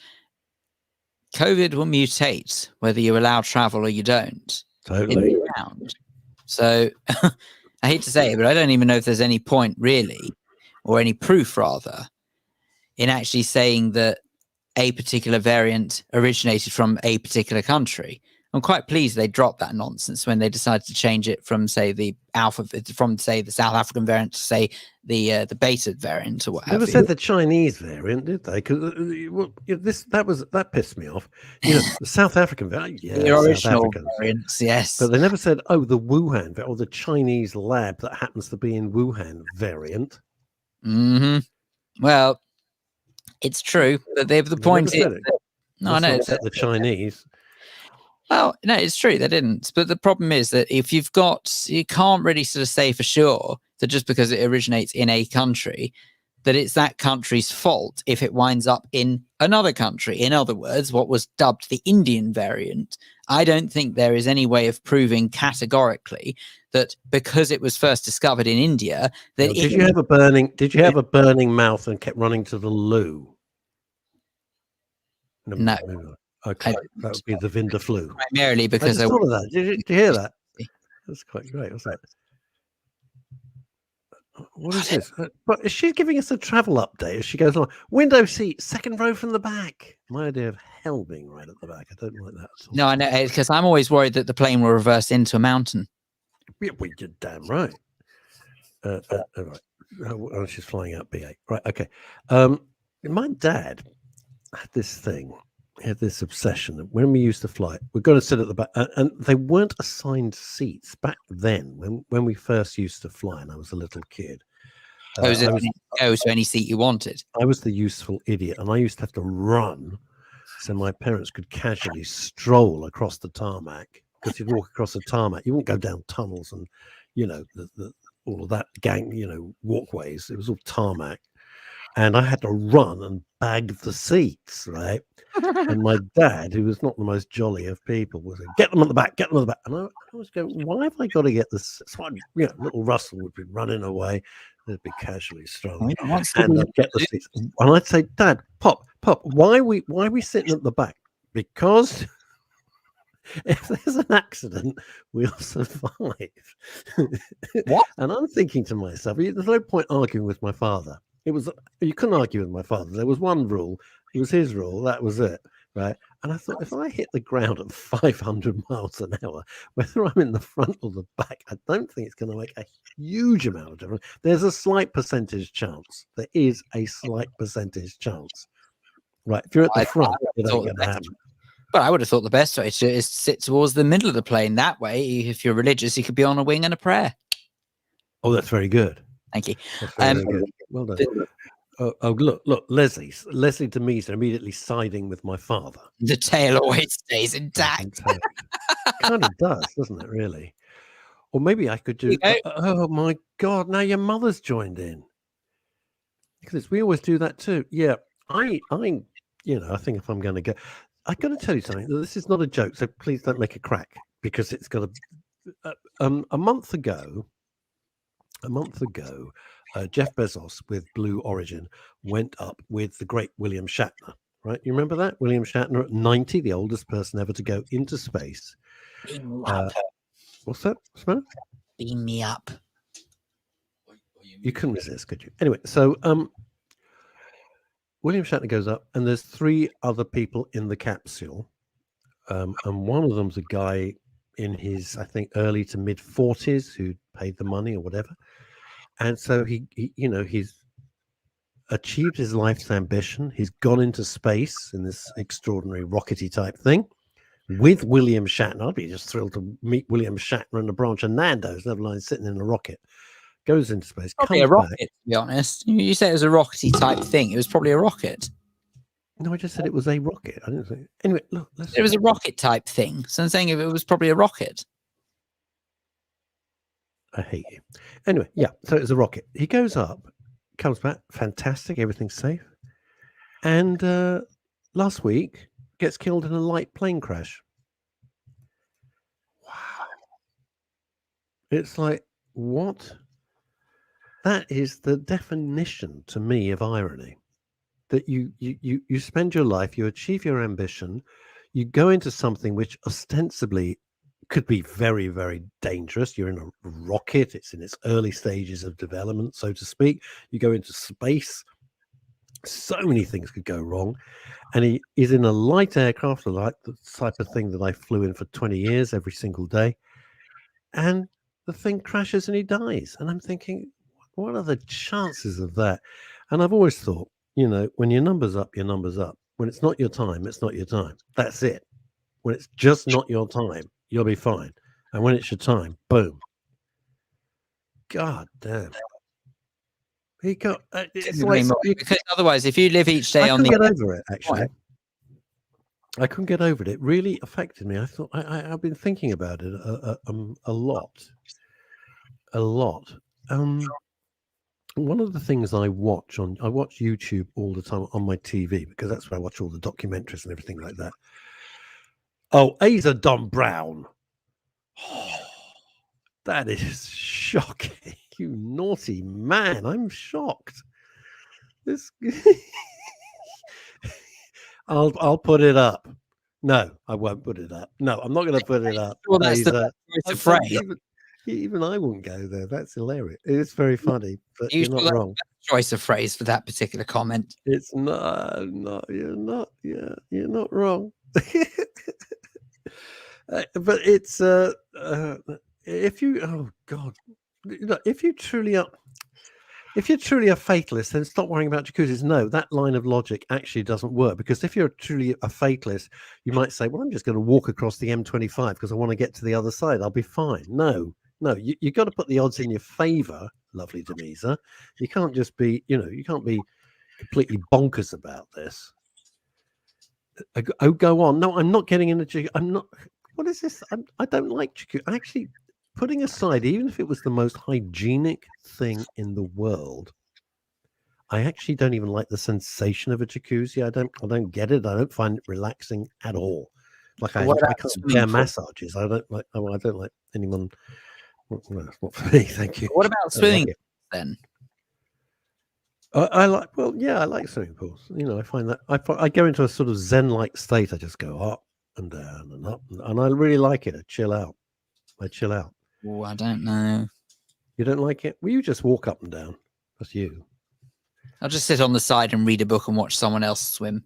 COVID will mutate whether you allow travel or you don't. Totally. So I hate to say it, but I don't even know if there's any point really, or any proof rather, in actually saying that a particular variant originated from a particular country. I'm quite pleased they dropped that nonsense when they decided to change it from, say, the the South African variant to, say, the Beta variant or whatever. Never said the Chinese variant, did they? Because that pissed me off. The South African variant, yeah, the original variants, yes. But they never said, the Wuhan or the Chinese lab that happens to be in Wuhan variant. Well, it's true, but the point is, no, I know the Chinese. Well, no, it's true they didn't. But the problem is that if you can't really sort of say for sure that just because it originates in a country, that it's that country's fault if it winds up in another country. In other words, what was dubbed the Indian variant. I don't think there is any way of proving categorically that because it was first discovered in India that Did you have a burning mouth and kept running to the loo? No. Okay, that would be the Vinda flu. Primarily because I thought of that. Did you hear that? That's quite great, wasn't it? What is this? But is she giving us a travel update as she goes along? Window seat, second row from the back. My idea of hell being right at the back. I don't like that at all. No, I know, because I'm always worried that the plane will reverse into a mountain. Yeah, well, you're damn right. All right. Oh, she's flying out B8. Right, okay. My dad had this thing. He had this obsession that when we used to fly, we're going to sit at the back, and they weren't assigned seats back then when we first used to fly, and I was a little kid. So any seat you wanted. I was the useful idiot, and I used to have to run so my parents could casually stroll across the tarmac, because you'd walk across the tarmac, you wouldn't go down tunnels and all of that walkways. It was all tarmac. And I had to run and bag the seats, right? And my dad, who was not the most jolly of people, was like, get them at the back. And I was going, why have I got to get this? So little Russell would be running away. They'd be casually strolling. And I'd get the seats. And I'd say, Dad, Pop, why are we sitting at the back? Because if there's an accident, we'll survive. What? And I'm thinking to myself, there's no point arguing with my father. You couldn't argue with my father. There was one rule. It was his rule. That was it, right? And I thought, if I hit the ground at 500 miles an hour, whether I'm in the front or the back, I don't think it's going to make a huge amount of difference. There's a slight percentage chance. There is a slight percentage chance. Right. If you're at the front, it ain't going to happen. But I would have thought the best way to is to sit towards the middle of the plane. That way, if you're religious, you could be on a wing and a prayer. Oh, that's very good. Thank you. That's very good. Well done. Oh, look, Leslie Demeter immediately siding with my father. The tail always stays intact. Kind of does, doesn't it, really? Or maybe I could do, oh my God, now your mother's joined in. Because we always do that too. Yeah, I think if I'm going to go, I got to tell you something. This is not a joke, so please don't make a crack, because it's got a month ago, Jeff Bezos with Blue Origin went up with the great William Shatner, right? You remember that? William Shatner at 90, the oldest person ever to go into space. What's that? Beam me up. You couldn't resist, could you? Anyway, so William Shatner goes up, and there's 3 other people in the capsule. And one of them's a guy in his, I think, early to mid 40s who paid the money or whatever. And so he he's achieved his life's ambition. He's gone into space in this extraordinary rockety type thing with William Shatner. I'd be just thrilled to meet William Shatner and a branch of Nando's, never mind sitting in a rocket. Goes into space. Probably a rocket, to be honest. You said it was a rockety type thing. It was probably a rocket. No, I just said it was a rocket. I didn't say. Anyway, look. It was a rocket type thing. So I'm saying if it was probably a rocket. I hate you. Anyway, yeah. So it's a rocket. He goes up, comes back, fantastic. Everything's safe. And last week gets killed in a light plane crash. Wow. It's like, what? That is the definition to me of irony. That you spend your life, you achieve your ambition, you go into something which ostensibly could be very, very dangerous. You're in a rocket, it's in its early stages of development, so to speak. You go into space, so many things could go wrong. And he is in a light aircraft, like the type of thing that I flew in for 20 years every single day. And the thing crashes and he dies. And I'm thinking, what are the chances of that? And I've always thought, when your number's up, your number's up. When it's not your time, it's not your time. That's it. When it's just not your time, you'll be fine. And when it's your time, boom. God damn. It's like, because otherwise, if you live each day on the... I couldn't get over it, actually. I couldn't get over it. It really affected me. I thought, I've been thinking about it a lot. One of the things I watch YouTube all the time on my TV, because that's where I watch all the documentaries and everything like that. Oh, Asa Don Brown. Oh, that is shocking. You naughty man. I'm shocked. This I'll put it up. No, I won't put it up. No, I'm not going to put it up. Well, that's the phrase. Even I wouldn't go there. That's hilarious. It's very funny, but you're not wrong. Choice of phrase for that particular comment. It's not. You're not. Yeah, you're not wrong. But it's if you. Oh God, if you truly are. If you're truly a fatalist, then stop worrying about jacuzzis. No, that line of logic actually doesn't work, because if you're truly a fatalist, you might say, well, I'm just going to walk across the M25 because I want to get to the other side. I'll be fine. No, you've got to put the odds in your favor, lovely Demisa. You can't just be, you can't be completely bonkers about this. Oh, go on. No, I'm not getting into I'm not. What is this? I don't like jacuzzi. Actually, putting aside, even if it was the most hygienic thing in the world, I actually don't even like the sensation of a jacuzzi. I don't get it. I don't find it relaxing at all. Like I can't bear massages. I don't like anyone. Well, it's not for me. Thank you. What about swimming then? I like swimming pools. I find that I go into a sort of zen-like state. I just go up and down and up, and I really like it. I chill out. Oh, I don't know. You don't like it? Well, you just walk up and down. That's you. I'll just sit on the side and read a book and watch someone else swim.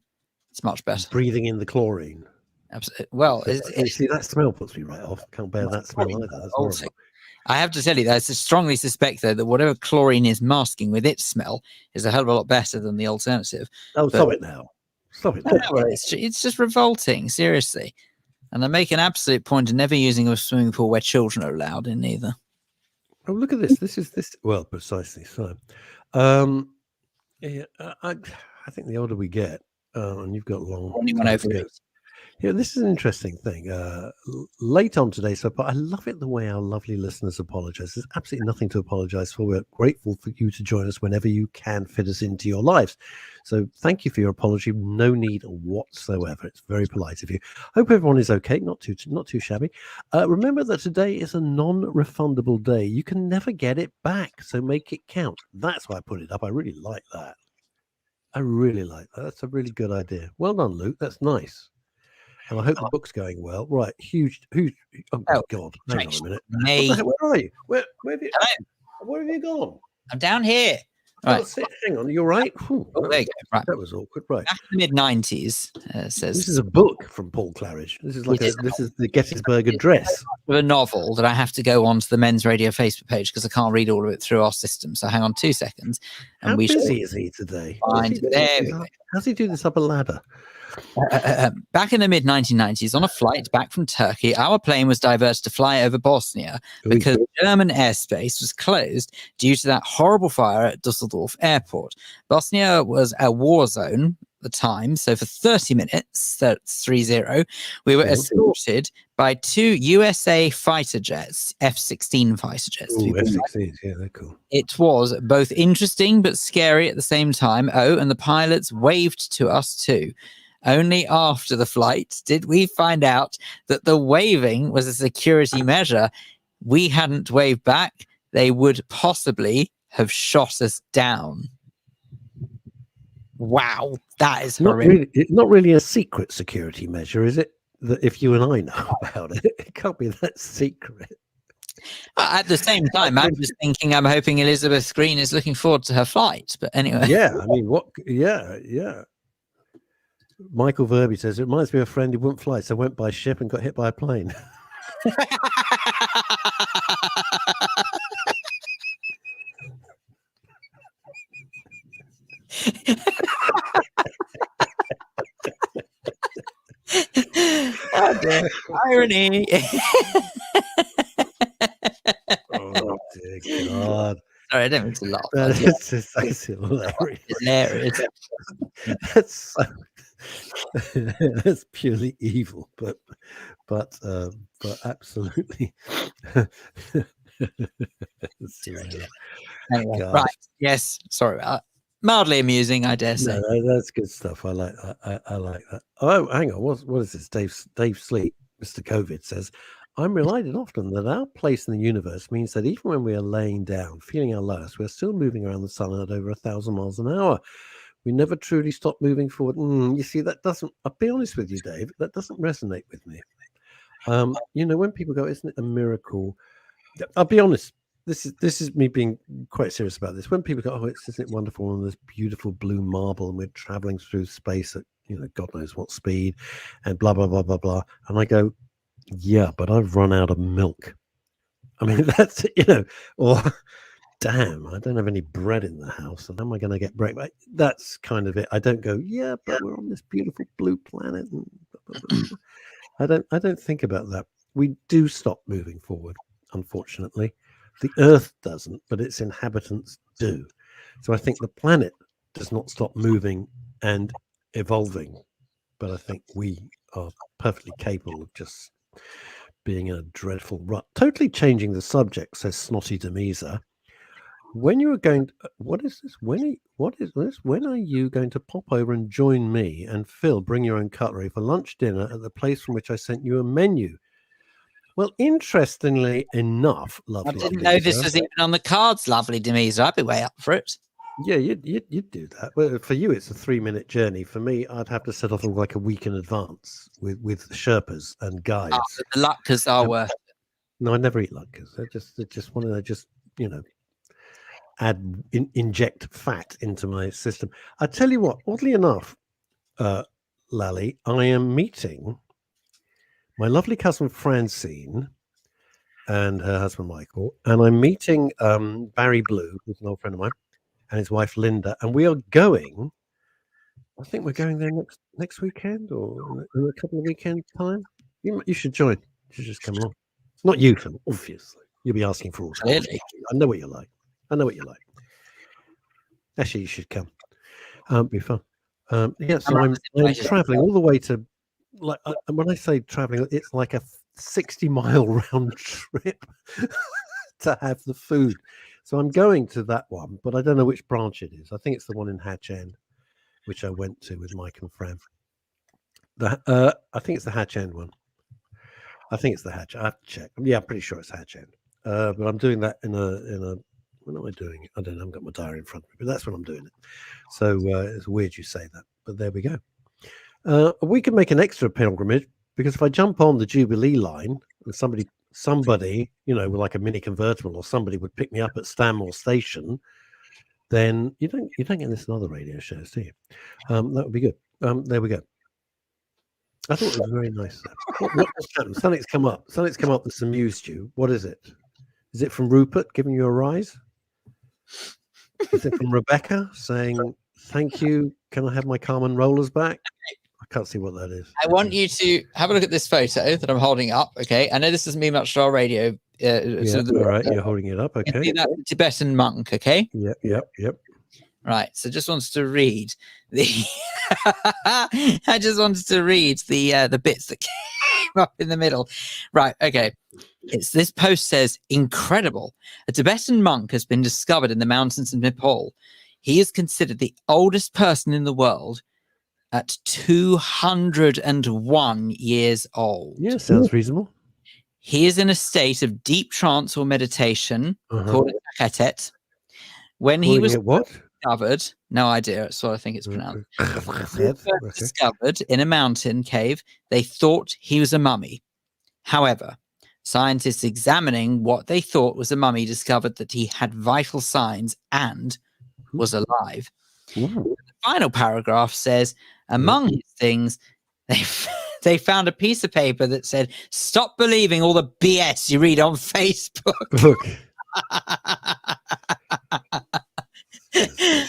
It's much better. breathing in the chlorine. Absolutely. Well, You see, that smell puts me right off. Can't bear that smell either. That's horrible. I have to tell you that I strongly suspect, though, that whatever chlorine is masking with its smell is a hell of a lot better than the alternative. Oh, stop it now. Stop it now. It's just revolting, seriously. And I make an absolute point of never using a swimming pool where children are allowed in either. Oh, look at this. This is this. Well, precisely so. Yeah, I think the older we get, and you've got long. Yeah, this is an interesting thing. Late on today, but I love it the way our lovely listeners apologize. There's absolutely nothing to apologize for. We're grateful for you to join us whenever you can fit us into your lives. So thank you for your apology. No need whatsoever. It's very polite of you. Hope everyone is okay. Not too shabby. Remember that today is a non-refundable day. You can never get it back, so make it count. That's why I put it up. I really like that. That's a really good idea. Well done, Luke. That's nice. And I hope the book's going well. Right, huge. Oh my God! Hang on a minute. Where are you? Where have you gone? I'm down here. Right. Hang on. You're right. Oh, there you go. Right. That was awkward. Right. Back in the mid-90s, says this is a book from Paul Claridge. This is the Gettysburg Address. A novel that I have to go onto the Men's Radio Facebook page because I can't read all of it through our system. So hang on 2 seconds. And How busy is he today? How's he do this up a ladder? Back in the mid-1990s, on a flight back from Turkey, our plane was diverted to fly over Bosnia because German airspace was closed due to that horrible fire at Dusseldorf airport. Bosnia was a war zone at the time, so for 30 minutes, that's 30, we were escorted by 2 USA fighter jets, F-16 fighter jets. F-16s, yeah, they're cool. It was both interesting but scary at the same time. Oh, and the pilots waved to us too. Only after the flight did we find out that the waving was a security measure. We hadn't waved back. They would possibly have shot us down. Wow, that is horrific. Not really a secret security measure, is it? That if you and I know about it, it can't be that secret. At the same time, I'm just thinking, I'm hoping Elizabeth Green is looking forward to her flight. But anyway. Yeah, I mean, what? Yeah. Michael Verby says, it reminds me of a friend who wouldn't fly, so went by ship and got hit by a plane. Oh, dear. Irony. Oh, dear God. Sorry, I don't mean to laugh. That's hilarious. Hilarious. That's purely evil, but absolutely. Anyway, right. Yes. Sorry about that. Mildly amusing, I dare say. No, that's good stuff. I like that. I like that. Oh, hang on. What is this? Dave Sleep, Mr. COVID says, I'm reminded often that our place in the universe means that even when we are laying down, feeling our lowest, we're still moving around the sun at over 1,000 miles an hour. We never truly stop moving forward. You see, that doesn't, I'll be honest with you, Dave, that doesn't resonate with me. When people go, isn't it a miracle? I'll be honest. This is me being quite serious about this. When people go, oh, isn't it wonderful on this beautiful blue marble and we're traveling through space at, God knows what speed and blah, blah, blah, blah, blah. And I go, yeah, but I've run out of milk. I mean, that's, or damn, I don't have any bread in the house. And how am I going to get bread? That's kind of it. I don't go, yeah, but we're on this beautiful blue planet. And blah, blah, blah. I don't think about that. We do stop moving forward, unfortunately. The Earth doesn't, but its inhabitants do. So I think the planet does not stop moving and evolving. But I think we are perfectly capable of just being in a dreadful rut. Totally changing the subject, says Snotty Demesa. When you are going, what is this? What is this? When are you going to pop over and join me and Phil, bring your own cutlery for lunch dinner at the place from which I sent you a menu? Well, interestingly enough, lovely. I didn't know this was even on the cards, lovely Demesa. I'd be way up for it. Yeah, you'd do that. Well, for you, it's a 3-minute journey. For me, I'd have to set off like a week in advance with Sherpas and guides. Oh, the latkes are worth it. No, I never eat latkes. They're just one of those, inject fat into my system. I tell you what, oddly enough, Lally, I am meeting my lovely cousin Francine and her husband Michael, and I'm meeting Barry Blue, who's an old friend of mine, and his wife Linda, and we are going. I think we're going there next weekend or in a couple of weekends time. You should join. You should just come along. Not you, Phil, obviously. You'll be asking for all. Clearly. I know what you're like. Actually, you should come. Be fun. Yeah, so I'm traveling all the way to, like, when I say traveling, it's like a 60-mile round trip to have the food. So I'm going to that one, but I don't know which branch it is. I think it's the one in Hatch End, which I went to with Mike and Fran. I think it's the Hatch End one. I think it's the Hatch. I have to check. Yeah, I'm pretty sure it's Hatch End. But I'm doing that in a. When am I doing it? I don't know. I haven't got my diary in front of me, but that's when I'm doing it. So it's weird you say that, but there we go. We can make an extra pilgrimage because if I jump on the Jubilee line and somebody, with like a mini convertible or somebody would pick me up at Stanmore Station, then you don't get this in other radio shows, do you? That would be good. There we go. I thought it was very nice. What's happened? Something's come up. Something's come up that's amused you. What is it? Is it from Rupert giving you a rise? Is it from Rebecca saying, thank you, can I have my Carmen rollers back? I can't see what that is. I want you to have a look at this photo that I'm holding up, okay? I know this doesn't mean much to our radio. All right, you're holding it up, okay. That's the Tibetan Monk, okay? Yep. Right, so just wanted to read the... I just wanted to read the bits that came up in the middle. Right, okay. This post says, incredible. A Tibetan monk has been discovered in the mountains of Nepal. He is considered the oldest person in the world at 201 years old. Yeah, sounds reasonable. He is in a state of deep trance or meditation called a lackin. When he was discovered, no idea, that's what I think it's pronounced. Discovered in a mountain cave, they thought he was a mummy. However, scientists examining what they thought was a mummy discovered that he had vital signs and was alive. The final paragraph says, among his things, they found a piece of paper that said, stop believing all the BS you read on Facebook.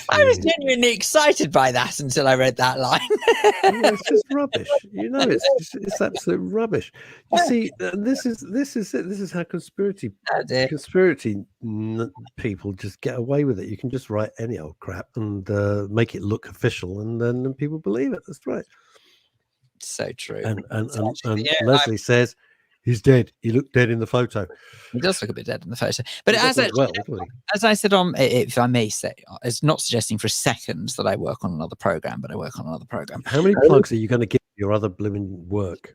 I was genuinely excited by that until I read that line. It's just rubbish. It's absolute rubbish. You see, this is it. This is how conspiracy people just get away with it. You can just write any old crap and make it look official, and then people believe it. That's right. So true. And Leslie says he's dead. He looked dead in the photo. He does look a bit dead in the photo. But as I said on, if I may say, it's not suggesting for a second that I work on another program, but I work on another program. How many plugs are you going to give your other blooming work?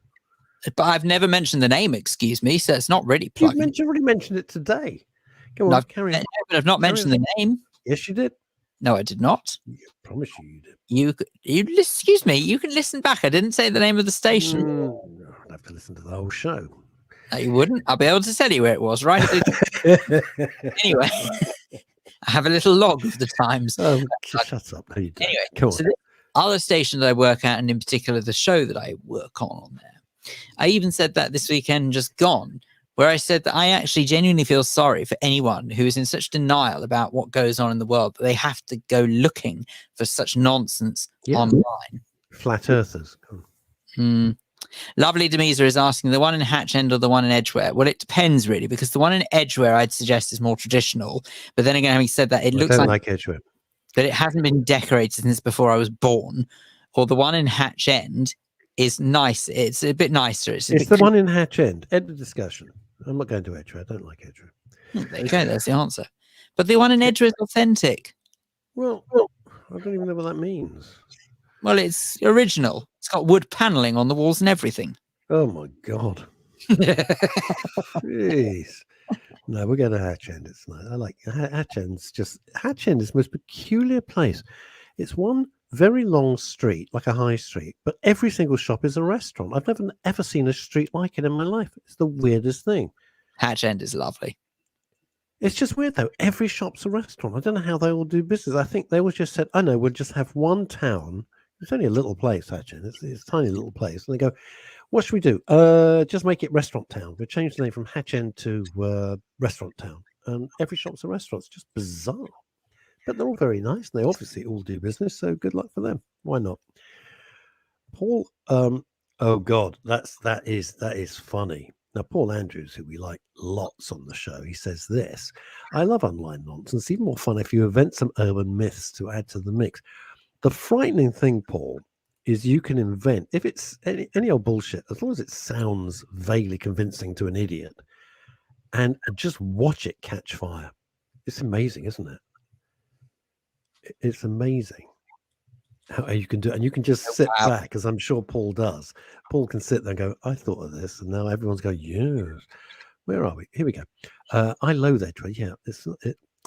But I've never mentioned the name, excuse me, so it's not really plugging. You already mentioned it today. Go on, carry on. But I've not mentioned the name. Yes, you did. No, I did not. I promise you did. Excuse me, you can listen back. I didn't say the name of the station. I'd have to listen to the whole show. No, you wouldn't. I'll be able to tell you where it was, right? Anyway, I have a little log of the times. Shut up. Anyway, so the other station that I work at, and in particular the show that I work on there, I even said that this weekend just gone, where I said that I actually genuinely feel sorry for anyone who is in such denial about what goes on in the world that they have to go looking for such nonsense online. Flat earthers. Lovely Demeser is asking, the one in Hatch End or the one in Edgware? Well, it depends really, because the one in Edgware I'd suggest is more traditional. But then again, having said that, it looks like Edgware, but it hasn't been decorated since before I was born. Or the one in Hatch End is nice. It's a bit nicer. It's the one in Hatch End. End of discussion. I'm not going to Edgware. I don't like Edgware. There you go. There's the answer. But the one in Edgware is authentic. Well, I don't even know what that means. Well, it's original. It's got wood paneling on the walls and everything. Oh my God. Jeez. No, we're going to Hatch End. It's nice. I like Hatch End's Hatch End is the most peculiar place. It's one very long street, like a high street, but every single shop is a restaurant. I've never ever seen a street like it in my life. It's the weirdest thing. Hatch End is lovely. It's just weird though. Every shop's a restaurant. I don't know how they all do business. I think they all just said, "Oh no, we'll just have one town It's only a little place, Hatchin. It's a tiny little place. And they go, what should we do? Just make it Restaurant Town. We changed the name from Hatch End to Restaurant Town. And every shop's a restaurant. It's just bizarre. But they're all very nice. And they obviously all do business. So good luck for them. Why not? Paul, oh God, that is funny. Now, Paul Andrews, who we like lots on the show, he says this: I love online nonsense. Even more fun if you invent some urban myths to add to the mix. The frightening thing, Paul, is you can invent, if it's any old bullshit, as long as it sounds vaguely convincing to an idiot, and just watch it catch fire. It's amazing, isn't it? It's amazing how you can do it. And you can just sit back, as I'm sure Paul does. Paul can sit there and go, I thought of this. And now everyone's going, yes. Where are we? Here we go. I loathe Edgeware. Yeah,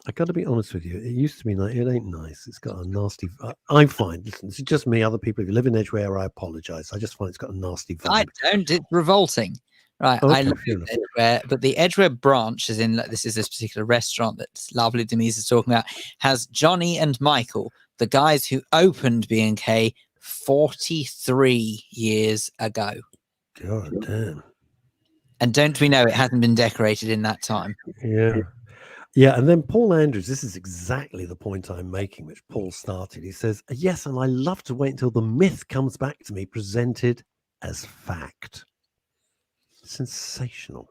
I got to be honest with you. It used to be nice. It ain't nice. It's got a nasty. I find. Listen, it's just me. Other people, if you live in Edgeware, I apologize. I just find it's got a nasty vibe. I don't. It's revolting. Right. Okay, I love Edgeware, but the Edgeware branch, as in this particular restaurant that Lovely Denise is talking about, has Johnny and Michael, the guys who opened B&K 43 years ago. God damn. And don't we know it hasn't been decorated in that time? Yeah. Yeah, and then Paul Andrews, this is exactly the point I'm making, which Paul started. He says, yes, and I love to wait until the myth comes back to me, presented as fact. Sensational.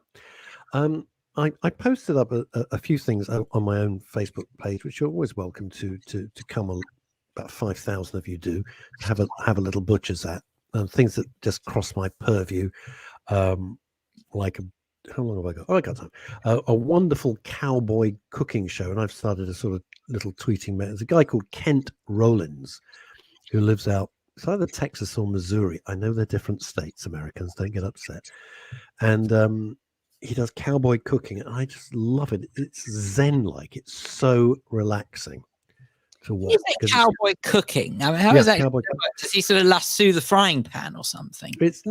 I posted up a few things on my own Facebook page, which you're always welcome to come. About 5,000 of you do have a little butcher's at, things that just cross my purview, like how long have I got? Oh, I got time. A wonderful cowboy cooking show, and I've started a sort of little tweeting. There's a guy called Kent Rollins who lives out. It's either Texas or Missouri. I know they're different states. Americans, don't get upset. And he does cowboy cooking, and I just love it. It's zen-like. It's so relaxing to watch. Is it cowboy cooking? I mean, how is that? Does he sort of lasso the frying pan or something? It's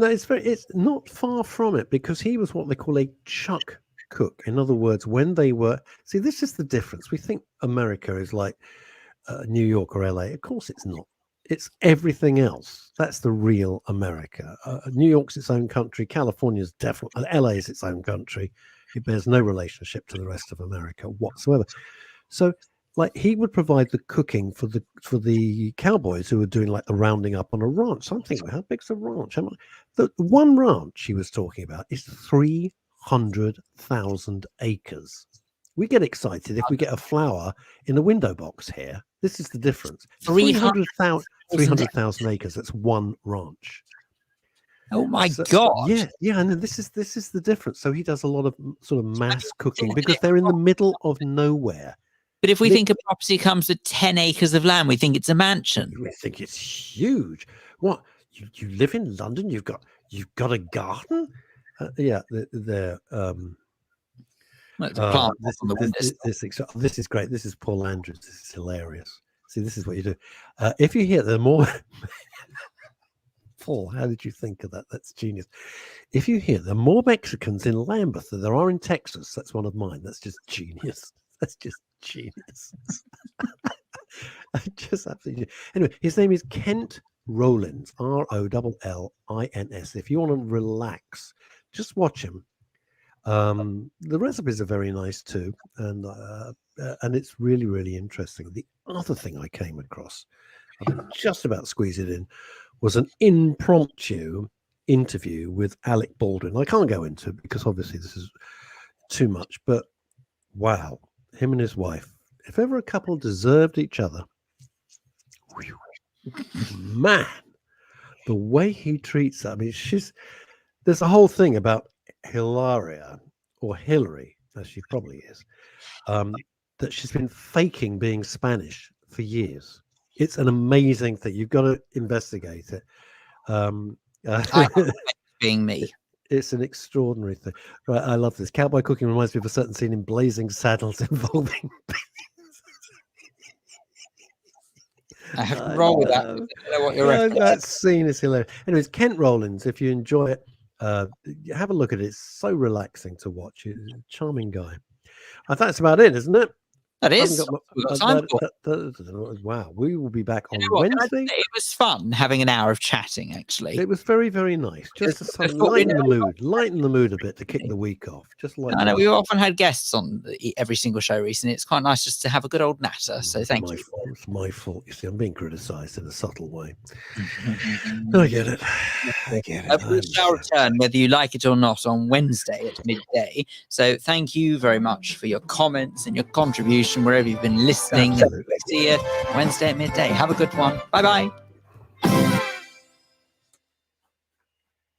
not far from it, because he was what they call a chuck cook. In other words, when they were, see, this is the difference. We think America is like New York or LA. Of course, it's not. It's everything else. That's the real America. New York's its own country. California's definitely, LA is its own country. It bears no relationship to the rest of America whatsoever. So, like, he would provide the cooking for the cowboys who were doing like the rounding up on a ranch. So I'm thinking, how big's a ranch? The one ranch he was talking about is 300,000 acres. We get excited if we get a flower in a window box here. This is the difference. 300,000 acres. That's one ranch. Oh my God! Yeah, and this is the difference. So he does a lot of sort of mass cooking because they're in the middle of nowhere. But if we think a property comes with 10 acres of land, we think it's a mansion. We think it's huge. What? You live in London? You've got a garden? Yeah, they're This is great. This is Paul Andrews. This is hilarious. See, this is what you do. If you hear the more, Paul, how did you think of that? That's genius. If you hear there are more Mexicans in Lambeth than there are in Texas, that's one of mine. That's just genius. That's just genius. Just absolutely. Anyway, his name is Kent Rollins, Rollins. If you want to relax, just watch him. The recipes are very nice too, and it's really, really interesting. The other thing I came across, I could just about squeeze it in, was an impromptu interview with Alec Baldwin. I can't go into it because obviously this is too much, but wow, him and his wife, if ever a couple deserved each other, whew, man, the way he treats her, I mean, there's a whole thing about Hilaria, or Hillary, as she probably is, that she's been faking being Spanish for years. It's an amazing thing. You've got to investigate it. Being me. It's an extraordinary thing. Right, I love this. Cowboy cooking reminds me of a certain scene in Blazing Saddles involving I have to roll with that. I don't know what you're that scene is hilarious. Anyways, Kent Rollins, if you enjoy it, have a look at it. It's so relaxing to watch. He's a charming guy. I think that's about it, isn't it? That I haven't is. got my- We've got time for. wow, we will be back on You know what, can I Wednesday. say it was fun having an hour of chatting, actually. It was very, very nice. Just to sort of before we lighten the mood a bit to kick the week off. Just like I know we've often had guests on every single show recently. It's quite nice just to have a good old natter. So thank you. It's my fault. You see, I'm being criticised in a subtle way. I get it. We shall return, whether you like it or not, on Wednesday at midday. So thank you very much for your comments and your contribution wherever you've been listening. Absolutely. See you Wednesday at midday. Have a good one. Bye bye.